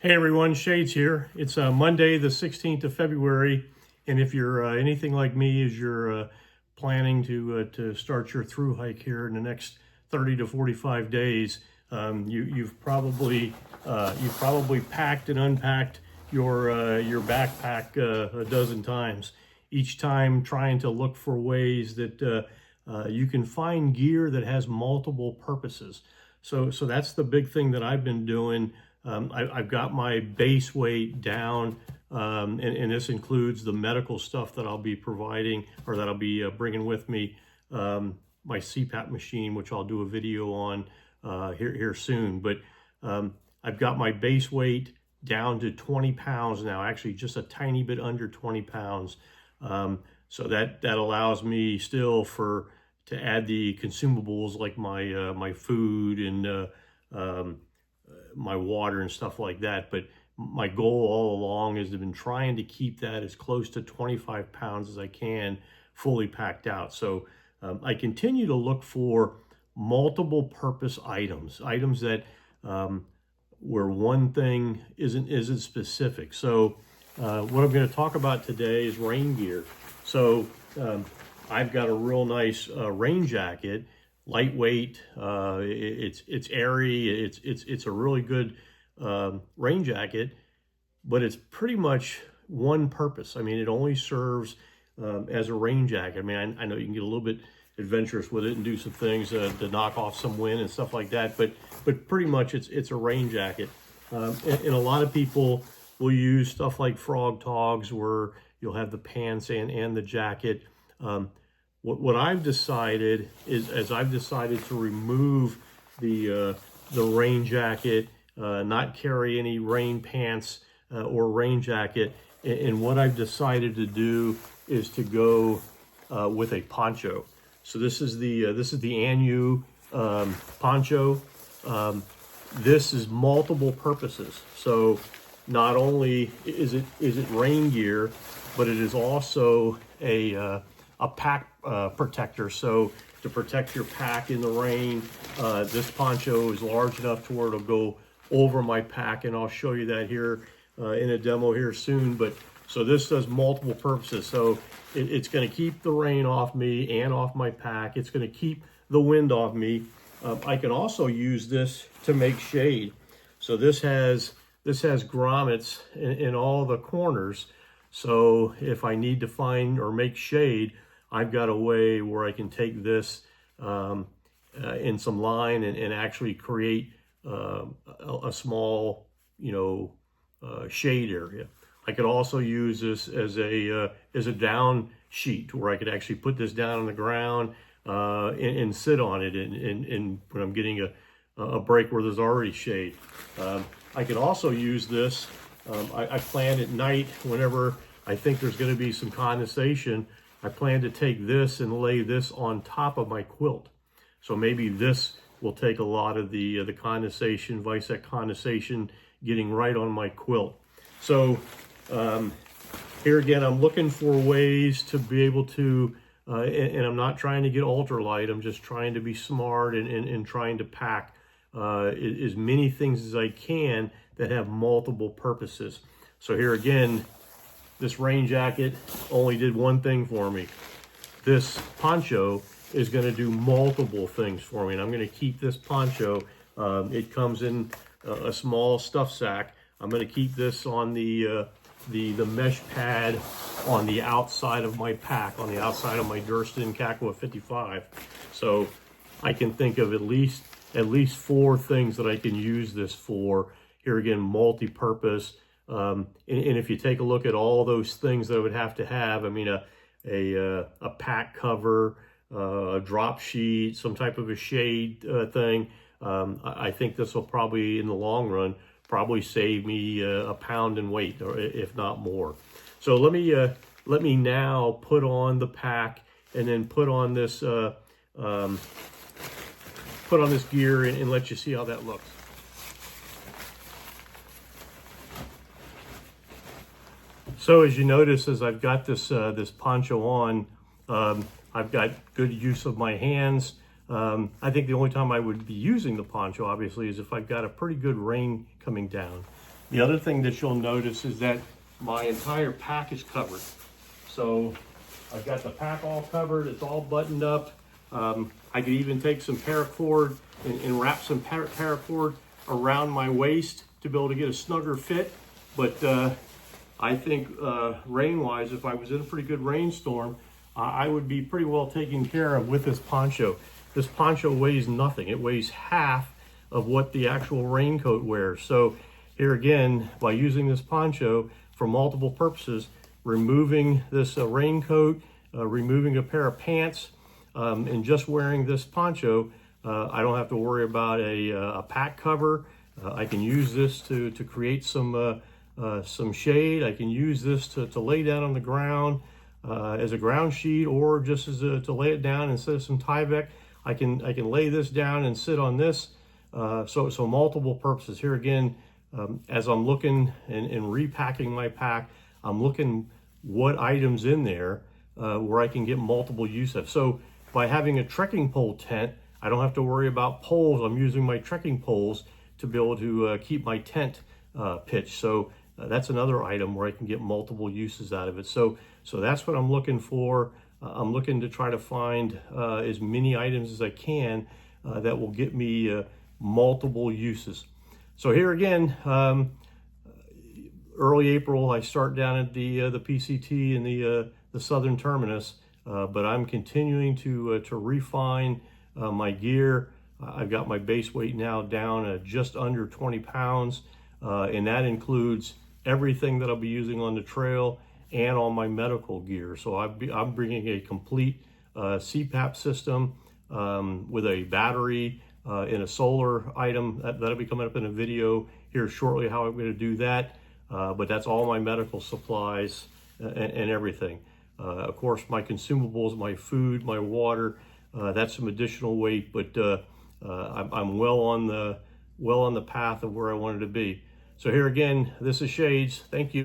Hey everyone, Shades here. It's Monday the 16th of February, and if you're anything like me, as you're planning to start your through hike here in the next 30 to 45 days, you've probably packed and unpacked your backpack a dozen times. Each time trying to look for ways that you can find gear that has multiple purposes. So that's the big thing that I've been doing. I've got my base weight down, and this includes the medical stuff that I'll be providing, or that I'll be bringing with me, my CPAP machine, which I'll do a video on here soon. But I've got my base weight down to 20 pounds now, actually just a tiny bit under 20 pounds. So that allows me still to add the consumables like my food and my water and stuff like that. But my goal all along has been trying to keep that as close to 25 pounds as I can, fully packed out. So I continue to look for multiple purpose items that where one thing isn't specific. So what I'm going to talk about today is rain gear. So I've got a real nice rain jacket. Lightweight, it's airy, it's a really good rain jacket, but it's pretty much one purpose. I mean, it only serves as a rain jacket. I mean, I know you can get a little bit adventurous with it and do some things to knock off some wind and stuff like that, but pretty much it's a rain jacket. And a lot of people will use stuff like frog togs, where you'll have the pants and the jacket. What I've decided is, as I've decided to remove the rain jacket, not carry any rain pants or rain jacket, and what I've decided to do is to go with a poncho. So this is the Anu poncho. This is multiple purposes. So not only is it rain gear, but it is also a pack protector. So to protect your pack in the rain, this poncho is large enough to where it'll go over my pack, and I'll show you that here in a demo here soon. But so this does multiple purposes. So it's going to keep the rain off me and off my pack. It's going to keep the wind off me. I can also use this to make shade. So this has grommets in all the corners. So if I need to find or make shade, I've got a way where I can take this in some line and actually create a small, shade area. I could also use this as a down sheet, where I could actually put this down on the ground and sit on it, and when I'm getting a break where there's already shade. I could also use this. I plan at night, whenever I think there's going to be some condensation, I plan to take this and lay this on top of my quilt. So maybe this will take a lot of the condensation, Visec condensation, getting right on my quilt. So here again, I'm looking for ways to be able to, and I'm not trying to get ultralight, I'm just trying to be smart and trying to pack as many things as I can that have multiple purposes. So here again, this rain jacket only did one thing for me. This poncho is going to do multiple things for me, and I'm going to keep this poncho. It comes in a small stuff sack. I'm going to keep this on the mesh pad on the outside of my pack, on the outside of my Durston Kakwa 55. So I can think of at least 4 things that I can use this for. Here again, multi-purpose. And if you take a look at all those things that I would have to have, I mean, a pack cover, a drop sheet, some type of a shade thing, I think this will probably, in the long run, probably save me a pound in weight, or if not more. So let me now put on the pack, and then put on this gear and let you see how that looks. So as you notice, as I've got this poncho on, I've got good use of my hands. I think the only time I would be using the poncho, obviously, is if I've got a pretty good rain coming down. The other thing that you'll notice is that my entire pack is covered. So I've got the pack all covered, it's all buttoned up. I could even take some paracord and wrap some paracord around my waist to be able to get a snugger fit. But I think rain-wise, if I was in a pretty good rainstorm, I would be pretty well taken care of with this poncho. This poncho weighs nothing. It weighs half of what the actual raincoat wears. So here again, by using this poncho for multiple purposes, removing this raincoat, removing a pair of pants, and just wearing this poncho, I don't have to worry about a pack cover. I can use this to create some shade. I can use this to lay down on the ground as a ground sheet, or just as to lay it down instead of some Tyvek. I can lay this down and sit on this. So multiple purposes. Here again, as I'm looking and repacking my pack, I'm looking what items in there where I can get multiple use of. So by having a trekking pole tent, I don't have to worry about poles. I'm using my trekking poles to be able to keep my tent pitched. So that's another item where I can get multiple uses out of it. So that's what I'm looking for. I'm looking to try to find as many items as I can that will get me multiple uses. So here again, early April, I start down at the PCT in the southern terminus, but I'm continuing to refine my gear. I've got my base weight now down at just under 20 pounds, and that includes everything that I'll be using on the trail and all my medical gear. So I'm bringing a complete CPAP system with a battery and a solar item. That'll be coming up in a video here shortly how I'm going to do that. But that's all my medical supplies and everything. Of course, my consumables, my food, my water, that's some additional weight, but I'm well on the path of where I wanted to be. So here again, this is Shades. Thank you.